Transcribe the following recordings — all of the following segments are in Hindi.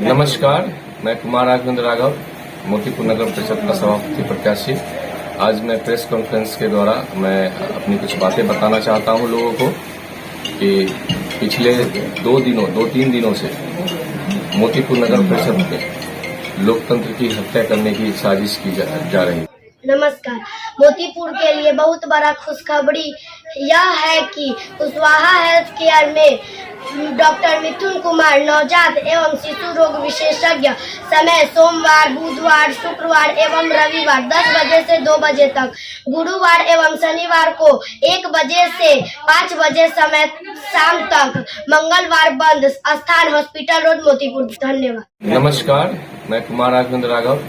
नमस्कार, मैं कुमार राघवेंद्र राघव, मोतीपुर नगर परिषद का सभापति प्रत्याशी। आज मैं प्रेस कॉन्फ्रेंस के द्वारा मैं अपनी कुछ बातें बताना चाहता हूं लोगों को कि पिछले 2-3 दिनों से मोतीपुर नगर परिषद में लोकतंत्र की हत्या करने की साजिश की जा रही है। नमस्कार। मोतीपुर के लिए बहुत बड़ा खुशखबरी यह है कि कुशवाहा हेल्थ केयर में डॉक्टर मिथुन कुमार नवजात एवं शिशु रोग विशेषज्ञ समय सोमवार, बुधवार, शुक्रवार एवं रविवार 10 बजे से 2 बजे तक, गुरुवार एवं शनिवार को 1 बजे से 5 बजे समय शाम तक, मंगलवार बंद। स्थान हॉस्पिटल रोड, मोतीपुर। धन्यवाद। नमस्कार, मैं कुमार राघवेंद्र राघव,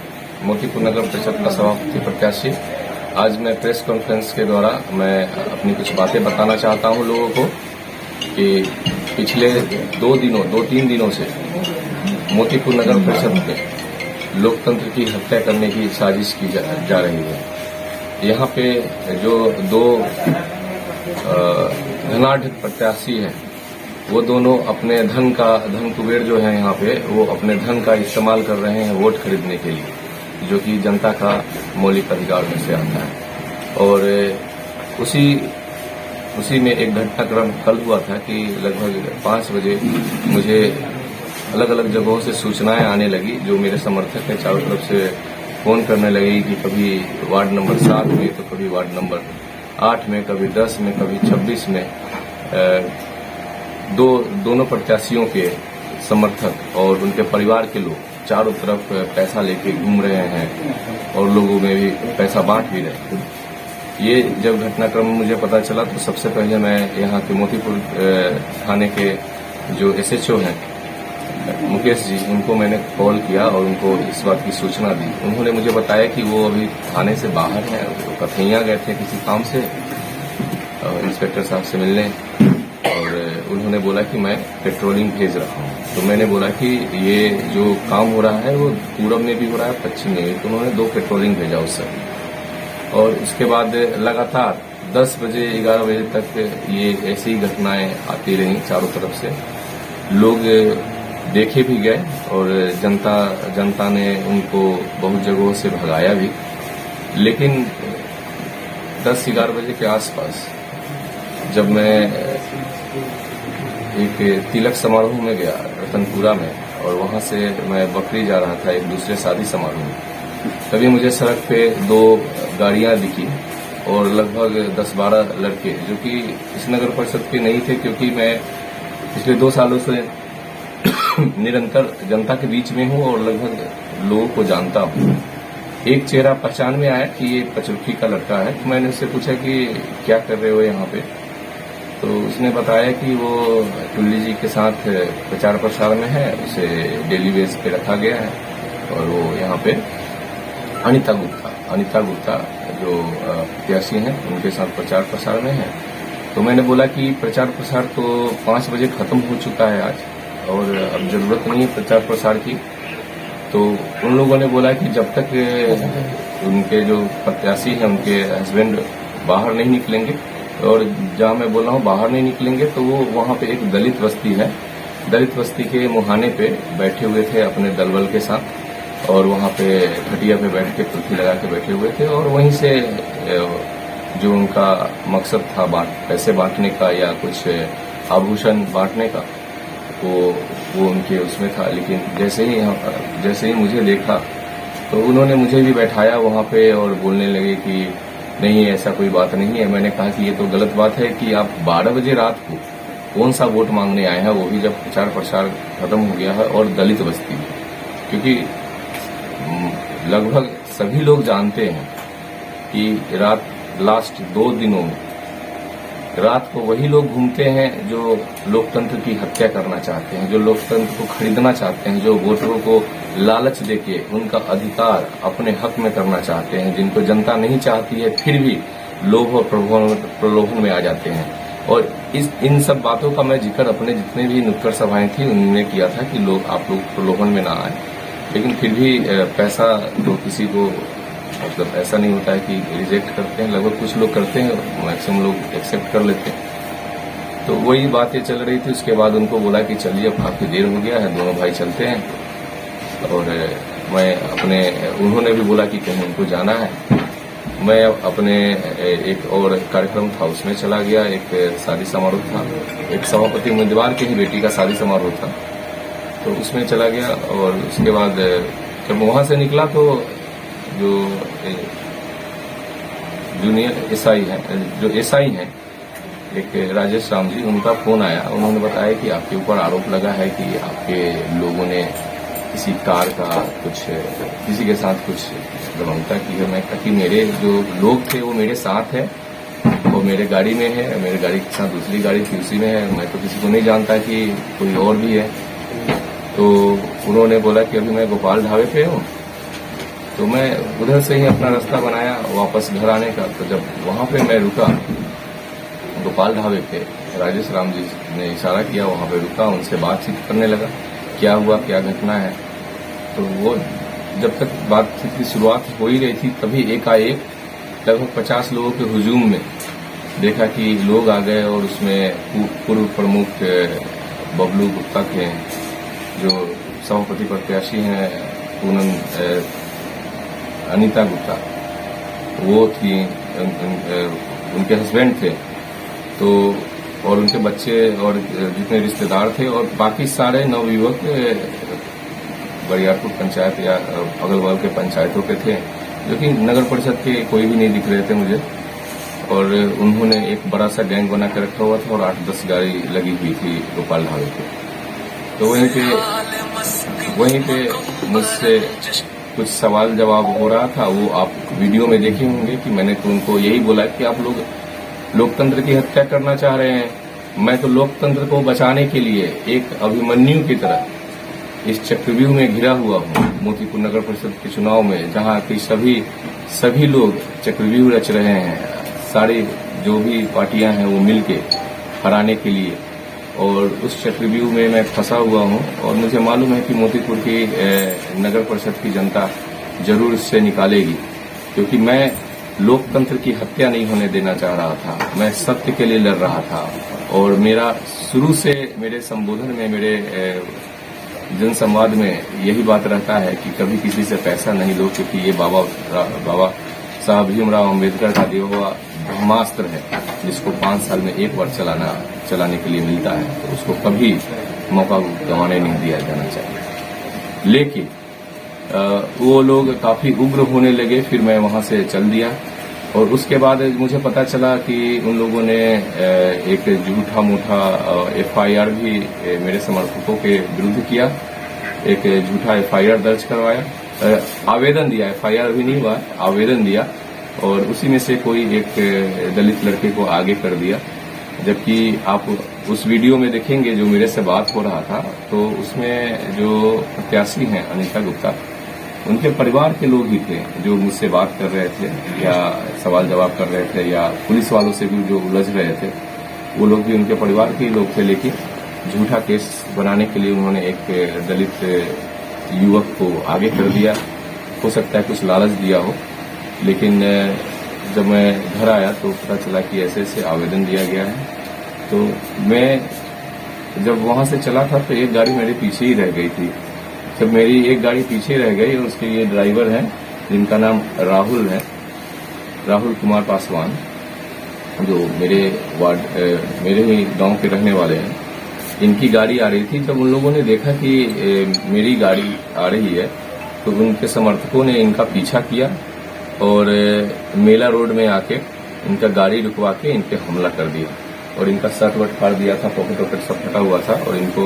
मोतीपुर नगर परिषद का सभापति प्रत्याशी। आज मैं प्रेस कॉन्फ्रेंस के द्वारा मैं अपनी कुछ बातें बताना चाहता हूं लोगों को कि पिछले 2-3 दिनों से मोतीपुर नगर परिषद में लोकतंत्र की हत्या करने की साजिश की जा रही है। यहाँ पे जो 2 धनाढ़ प्रत्याशी हैं, वो दोनों अपने धन कुबेर जो है यहाँ पे, वो अपने धन का इस्तेमाल कर रहे हैं वोट खरीदने के लिए, जो कि जनता का मौलिक अधिकार में से आता है। और उसी में एक घटनाक्रम कल हुआ था कि लगभग 5 बजे मुझे अलग अलग जगहों से सूचनाएं आने लगी, जो मेरे समर्थक हैं चारों तरफ से फोन करने लगी कि कभी वार्ड नंबर 7 में, तो कभी वार्ड नंबर 8 में, कभी 10 में, कभी 26 में दोनों प्रत्याशियों के समर्थक और उनके परिवार के लोग चारों तरफ पैसा लेके घूम रहे हैं और लोगों में भी पैसा बांट भी रहे हैं। ये जब घटनाक्रम मुझे पता चला तो सबसे पहले मैं यहाँ के मोतीपुर थाने के जो SHO हैं मुकेश जी, उनको मैंने कॉल किया और उनको इस बात की सूचना दी। उन्होंने मुझे बताया कि वो अभी थाने से बाहर हैं, वो कथैया गए थे किसी काम से इंस्पेक्टर साहब से मिलने, और उन्होंने बोला कि मैं पेट्रोलिंग भेज रहा हूँ। तो मैंने बोला कि ये जो काम हो रहा है वो पूरब में भी हो रहा है, पश्चिम में भी। तो उन्होंने 2 पेट्रोलिंग भेजा उस समय, और उसके बाद लगातार 10 बजे 11 बजे तक ये ऐसी ही घटनाएं आती रहीं चारों तरफ से। लोग देखे भी गए और जनता ने उनको बहुत जगहों से भगाया भी। लेकिन 10-11 बजे के आसपास जब मैं एक तिलक समारोह में गया रतनपुरा में, और वहां से मैं बकरी जा रहा था एक दूसरे शादी समारोह में, तभी मुझे सड़क पे 2 गाड़ियां दिखी और लगभग 10-12 लड़के, जो कि इस नगर परिषद के नहीं थे, क्योंकि मैं पिछले 2 सालों से निरंतर जनता के बीच में हूं और लगभग लोगों को जानता हूं। एक चेहरा पहचान में आया कि ये पचरुखी का लड़का है। तो मैंने उससे पूछा कि क्या कर रहे हो यहाँ पे, तो उसने बताया कि वो टुल्ली जी के साथ प्रचार प्रसार में है, उसे डेली बेस पे रखा गया है, और वो यहाँ पे अनिता गुप्ता जो प्रत्याशी हैं उनके साथ प्रचार प्रसार में है। तो मैंने बोला कि प्रचार प्रसार तो 5 बजे खत्म हो चुका है आज, और अब जरूरत नहीं है प्रचार प्रसार की। तो उन लोगों ने बोला कि जब तक उनके जो प्रत्याशी हैं उनके हस्बैंड बाहर नहीं निकलेंगे, और जहां मैं बोल रहा हूं बाहर नहीं निकलेंगे, तो वो वहां पे एक दलित बस्ती है, दलित बस्ती के मुहाने पे बैठे हुए थे अपने दलबल के साथ, और वहां पे खटिया पे बैठ के कुर्सी लगा के बैठे हुए थे। और वहीं से जो उनका मकसद था पैसे बांटने का या कुछ आभूषण बांटने का, वो उनके उसमें था। लेकिन जैसे ही मुझे देखा तो उन्होंने मुझे भी बैठाया वहां पे और बोलने लगे कि नहीं, ऐसा कोई बात नहीं है। मैंने कहा कि ये तो गलत बात है कि आप 12 बजे रात को कौन सा वोट मांगने आए हैं, वो भी जब प्रचार प्रसार खत्म हो गया है, और दलित बस्ती में। क्योंकि लगभग सभी लोग जानते हैं कि लास्ट 2 दिनों में रात को वही लोग घूमते हैं जो लोकतंत्र की हत्या करना चाहते हैं, जो लोकतंत्र को खरीदना चाहते हैं, जो वोटरों को लालच देके उनका अधिकार अपने हक में करना चाहते हैं, जिनको जनता नहीं चाहती है फिर भी लोभ और प्रलोभन में आ जाते हैं। और इन सब बातों का मैं जिक्र अपने जितने भी नुक्कड़ सभाएं थी उनमें किया था कि आप लोग प्रलोभन में ना आए। लेकिन फिर भी पैसा तो किसी को मतलब ऐसा नहीं होता है कि रिजेक्ट करते हैं, लगभग कुछ लोग करते हैं, मैक्सिमम लोग एक्सेप्ट कर लेते हैं। तो वही बातें चल रही थी। उसके बाद उनको बोला कि चलिए अब काफी देर हो गया है, दोनों भाई चलते हैं। और मैं अपने, उन्होंने भी बोला कि कहीं उनको जाना है। मैं अपने एक और कार्यक्रम था उसमें चला गया, एक शादी समारोह था, एक सभापति उम्मीदवार की ही बेटी का शादी समारोह था, तो उसमें चला गया। और उसके बाद जब वहां से निकला तो जो जूनियर एसआई हैं, जो एसआई हैं एक राजेश राम जी, उनका फोन आया। उन्होंने बताया कि आपके ऊपर आरोप लगा है कि आपके लोगों ने किसी कार का कुछ, किसी के साथ कुछ दुर्घटना की है। मैं कहा कि मेरे जो लोग थे वो मेरे साथ है, वो मेरे गाड़ी में है, मेरे गाड़ी के साथ दूसरी गाड़ी थी उसी में है, मैं तो किसी को नहीं जानता कि कोई और भी है। तो उन्होंने बोला कि अभी मैं गोपाल ढाबे पे हूँ, तो मैं उधर से ही अपना रास्ता बनाया वापस घर आने का। तो जब वहां पे मैं रुका गोपाल ढाबे पे, राजेश राम जी ने इशारा किया, वहां पे रुका, उनसे बातचीत करने लगा, क्या हुआ, क्या घटना है। तो वो जब तक बातचीत की शुरुआत हो ही रही थी, तभी एकाएक लगभग 50 लोगों के हुजूम में देखा कि लोग आ गए और उसमें पूर्व प्रमुख बबलू गुप्ता थे, जो सभापति प्रत्याशी हैं, पूनम अनीता गुप्ता, वो थी, उनके हस्बैंड थे, तो और उनके बच्चे और जितने रिश्तेदार थे, और बाकी सारे नवयुवक बरियारपुर पंचायत या अगल बगल के पंचायतों के थे, जो कि नगर परिषद के कोई भी नहीं दिख रहे थे मुझे। और उन्होंने एक बड़ा सा गैंग बना के रखा हुआ था और 8-10 गाड़ी लगी हुई थी गोपाल ढाबे पे। तो वहीं पे मुझसे कुछ सवाल जवाब हो रहा था, वो आप वीडियो में देखे होंगे कि मैंने तो उनको यही बोला कि आप लोग लोकतंत्र की हत्या करना चाह रहे हैं। मैं तो लोकतंत्र को बचाने के लिए एक अभिमन्यु की तरह इस चक्रव्यूह में घिरा हुआ हूँ, मोतीपुर नगर परिषद के चुनाव में, जहाँ की सभी लोग चक्रव्यूह रच रहे हैं, सारी जो भी पार्टियां हैं वो मिलके हराने के लिए, और उस चक्रव्यूह में मैं फंसा हुआ हूँ। और मुझे मालूम है कि मोतीपुर की नगर परिषद की जनता जरूर इससे निकालेगी, क्योंकि मैं लोकतंत्र की हत्या नहीं होने देना चाह रहा था, मैं सत्य के लिए लड़ रहा था। और मेरा शुरू से मेरे संबोधन में, मेरे जनसंवाद में यही बात रहता है कि कभी किसी से पैसा नहीं लो, क्योंकि ये बाबा साहब भीमराव अम्बेडकर का दिया हुआ ब्रह्मास्त्र है, जिसको 5 साल में एक बार चलाने के लिए मिलता है, तो उसको कभी मौका गंवाने नहीं दिया जाना चाहिए। लेकिन वो लोग काफी उग्र होने लगे, फिर मैं वहां से चल दिया। और उसके बाद मुझे पता चला कि उन लोगों ने एक झूठा मूठा FIR भी मेरे समर्थकों के विरुद्ध किया, एक झूठा FIR दर्ज करवाया, आवेदन दिया, FIR भी नहीं हुआ, आवेदन दिया, और उसी में से कोई एक दलित लड़के को आगे कर दिया। जबकि आप उस वीडियो में देखेंगे जो मेरे से बात हो रहा था, तो उसमें जो प्रत्याशी हैं अनीता गुप्ता, उनके परिवार के लोग ही थे जो मुझसे बात कर रहे थे या सवाल जवाब कर रहे थे, या पुलिस वालों से भी जो उलझ रहे थे, वो लोग भी उनके परिवार के ही लोग थे। लेकिन झूठा केस बनाने के लिए उन्होंने एक दलित युवक को आगे कर दिया। हो सकता है कुछ लालच दिया हो, लेकिन जब मैं घर आया तो पता चला कि ऐसे ऐसे आवेदन दिया गया है। तो मैं जब वहां से चला था तो एक गाड़ी मेरे पीछे ही रह गई थी। जब मेरी एक गाड़ी पीछे रह गई, और उसके ये ड्राइवर हैं जिनका नाम राहुल है, राहुल कुमार पासवान, जो मेरे ही गांव के रहने वाले हैं, इनकी गाड़ी आ रही थी। जब उन लोगों ने देखा कि मेरी गाड़ी आ रही है, तो उनके समर्थकों ने इनका पीछा किया और मेला रोड में आके इनका गाड़ी रुकवा के इन पे हमला कर दिया, और इनका शर्ट वट फाड़ दिया था, पॉकेट वॉकेट सब फटा हुआ था, और इनको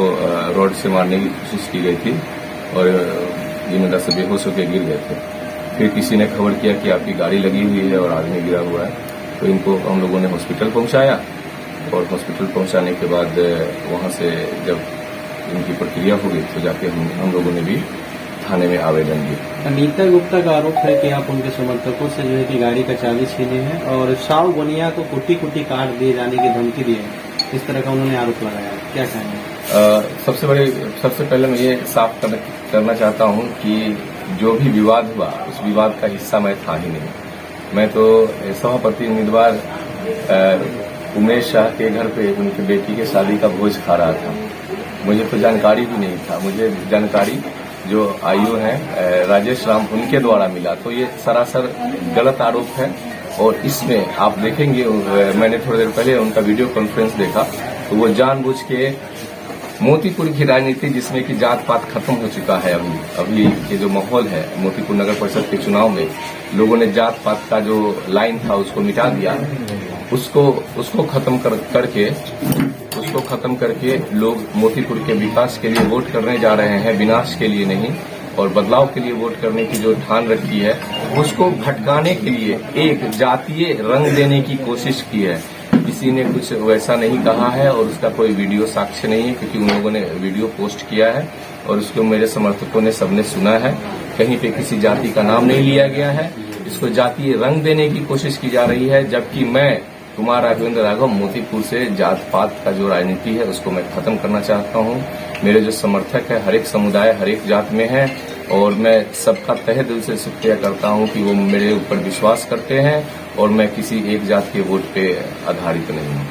रॉड से मारने की कोशिश की गई थी, और ये मतलब से बेहोश होकर गिर गए थे। फिर किसी ने खबर किया कि आपकी गाड़ी लगी हुई है और आदमी गिरा हुआ है, तो इनको हम लोगों ने हॉस्पिटल पहुंचाया, और हॉस्पिटल पहुंचाने के बाद वहां से जब इनकी प्रक्रिया हो गई तो जाके हम लोगों ने भी थाने में आवेदन दिया। अनीता गुप्ता का आरोप है कि आप उनके समर्थकों से जो है कि गाड़ी का चाबी छीने हैं और साव बोनिया को कुटी कुटी काट दिए जाने की धमकी दी है, इस तरह का उन्होंने आरोप लगाया, क्या कहेंगे? सबसे पहले मैं ये साफ करना चाहता हूँ कि जो भी विवाद हुआ उस विवाद का हिस्सा मैं था ही नहीं। मैं तो सभापति उम्मीदवार उमेश शाह के घर पे उनकी बेटी के शादी का भोज खा रहा था। मुझे तो जानकारी भी नहीं था। मुझे जानकारी जो आईओ हैं राजेश राम, उनके द्वारा मिला। तो ये सरासर गलत आरोप है और इसमें आप देखेंगे, मैंने थोड़ी देर पहले उनका वीडियो कॉन्फ्रेंस देखा, तो वो जानबूझ के मोतीपुर की राजनीति, जिसमें कि जात पात खत्म हो चुका है, अभी के जो माहौल है मोतीपुर नगर परिषद के चुनाव में लोगों ने जात पात का जो लाइन था उसको मिटा दिया, उसको खत्म करके लोग मोतीपुर के विकास के लिए वोट करने जा रहे हैं, विनाश के लिए नहीं। और बदलाव के लिए वोट करने की जो ठान रखी है उसको भटकाने के लिए एक जातीय रंग देने की कोशिश की है। किसी ने कुछ वैसा नहीं कहा है और उसका कोई वीडियो साक्ष्य नहीं है, क्योंकि उन लोगों ने वीडियो पोस्ट किया है और उसको मेरे समर्थकों ने सबने सुना है। कहीं पे किसी जाति का नाम नहीं लिया गया है। इसको जातीय रंग देने की कोशिश की जा रही है, जबकि मैं कुमार राघवेंद्र राघव मोतीपुर से जात पात का जो राजनीति है उसको मैं खत्म करना चाहता हूं। मेरे जो समर्थक है हर एक समुदाय हर एक जात में है और मैं सबका तहे दिल से शुक्रिया करता हूं कि वो मेरे ऊपर विश्वास करते हैं और मैं किसी एक जात के वोट पे आधारित नहीं हूं।